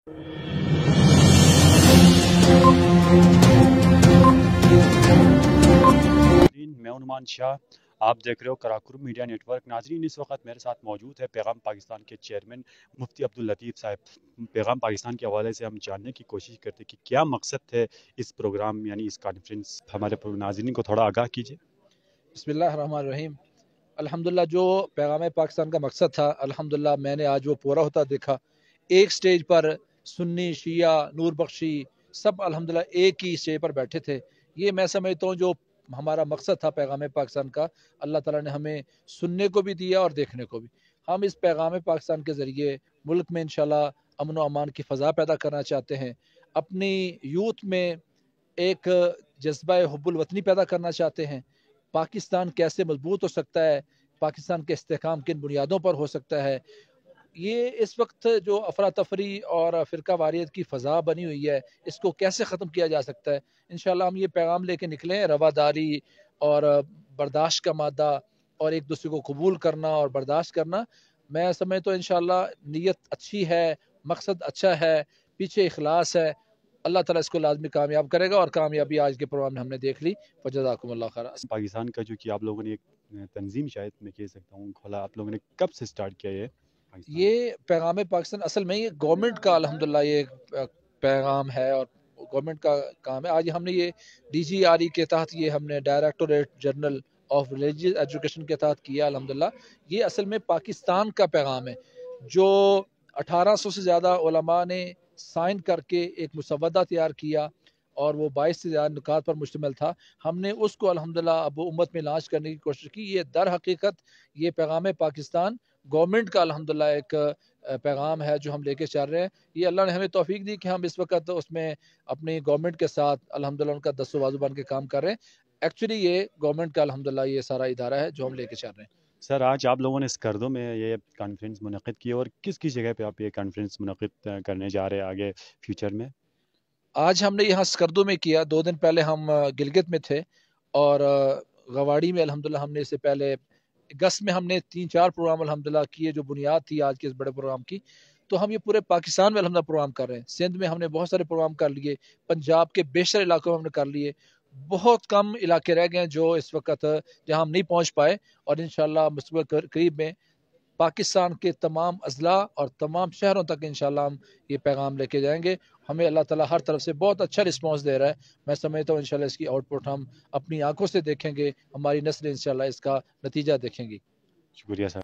मैं उन्मान शाह, आप देख रहे हो कराकुरम मीडिया नेटवर्क। नाजरीन, इस वक्त मेरे साथ मौजूद है पैगाम पाकिस्तान के चेयरमैन मुफ्ती अब्दुल लतीफ़ साहब। पैगाम पाकिस्तान के हवाले से हम जानने की कोशिश करते हैं कि क्या मकसद है इस प्रोग्राम यानी इस कॉन्फ्रेंस। हमारे नाजरीन को थोड़ा आगाह कीजिए। बिस्मिल्लाहिर्रहमानिर्रहीम। अल्हम्दुलिल्लाह, जो पैगाम पाकिस्तान का मकसद था अल्हम्दुलिल्लाह मैंने आज वो पूरा होता देखा। एक स्टेज पर सुन्नी शिया नूर बख्शी सब अल्हम्दुलिल्लाह एक ही स्टेज पर बैठे थे। ये मैं समझता हूँ जो हमारा मकसद था पैगाम पाकिस्तान का, अल्लाह ताला ने हमें सुनने को भी दिया और देखने को भी। हम इस पैगाम पाकिस्तान के ज़रिए मुल्क में इंशाल्लाह अमन व अमान की फ़ज़ा पैदा करना चाहते हैं। अपनी यूथ में एक जज्बा हुब्बुल वतनी पैदा करना चाहते हैं। पाकिस्तान कैसे मजबूत हो सकता है, पाकिस्तान के इस्तेहकाम किन बुनियादों पर हो सकता है, ये इस वक्त जो अफरा तफरी और फ़िरका वारियत की फ़ज़ा बनी हुई है इसको कैसे ख़त्म किया जा सकता है। इंशाल्लाह हम ये पैगाम लेके निकले हैं, रवादारी और बर्दाश्त का मादा और एक दूसरे को कबूल करना और बर्दाश्त करना। मैं समझता हूँ इंशाल्लाह नीयत अच्छी है, मकसद अच्छा है, पीछे इखलास है। अल्लाह ताला इसको लाजमी कामयाब करेगा और कामयाबी आज के प्रोग्राम में हमने देख ली। फजज़ाकुमुल्लाह खैर। पाकिस्तान का जो कि आप लोगों ने एक तंजीम शायद मैं कह सकता हूँ खोला, आप लोगों ने कब से स्टार्ट किया ये पैगाम पाकिस्तान असल में ये गवर्नमेंट का अल्हम्दुलिल्लाह ये पैगाम है और गवर्नमेंट का काम है। आज हमने ये DGRE के तहत ये हमने directorate general of religious education के तहत किया अल्हम्दुलिल्लाह। ये असल में पाकिस्तान का पैगाम है जो 1800 से ज़्यादा उलमा ने साइन करके एक मुसवदा तैयार किया और वो 22 से ज़्यादा नुकात पर मुश्तमिल था। हमने उसको अल्हम्दुलिल्लाह अब उम्मत में लॉन्च करने की कोशिश की। ये दर हकीकत ये पैगाम पाकिस्तान गवर्नमेंट का अल्हम्दुलिल्लाह एक पैगाम है जो हम लेके चल रहे हैं। ये अल्लाह ने हमें तौफीक दी कि हम इस वक्त उसमें अपनी गवर्नमेंट के साथ अल्हम्दुलिल्लाह उनका दस्तों बाजू बन के काम कर रहे हैं। एक्चुअली ये गवर्नमेंट का अल्हम्दुलिल्लाह ये सारा इदारा है जो हम लेके चल रहे हैं। सर, आज आप लोगों ने स्कर्दो में ये कॉन्फ्रेंस मुनक़िद की और किस किस जगह पे आप ये कॉन्फ्रेंस मुनक़िद करने जा रहे हैं आगे फ्यूचर में? आज हमने यहाँ स्कर्दो में किया। 2 दिन पहले हम गिलगित में थे और गवाड़ी में अल्हम्दुलिल्लाह हमने इससे पहले अगस्त में हमने 3-4 प्रोग्राम अल्हम्दुलिल्लाह किए जो बुनियाद थी आज के इस बड़े प्रोग्राम की। तो हम ये पूरे पाकिस्तान में अल्हम्दुलिल्लाह प्रोग्राम कर रहे हैं। सिंध में हमने बहुत सारे प्रोग्राम कर लिए, पंजाब के बेशतर इलाकों में हमने कर लिए। बहुत कम इलाके रह गए हैं जो इस वक्त जहाँ हम नहीं पहुँच पाए और इंशाल्लाह मुस्तक़बिल करीब में पाकिस्तान के तमाम अजला और तमाम शहरों तक इंशाल्लाह हम ये पैगाम लेके जाएंगे। हमें अल्लाह ताला हर तरफ से बहुत अच्छा रिस्पांस दे रहा है। मैं समझता हूँ इंशाल्लाह इसकी आउटपुट हम अपनी आंखों से देखेंगे, हमारी नस्ल इंशाल्लाह इसका नतीजा देखेंगी। शुक्रिया सर।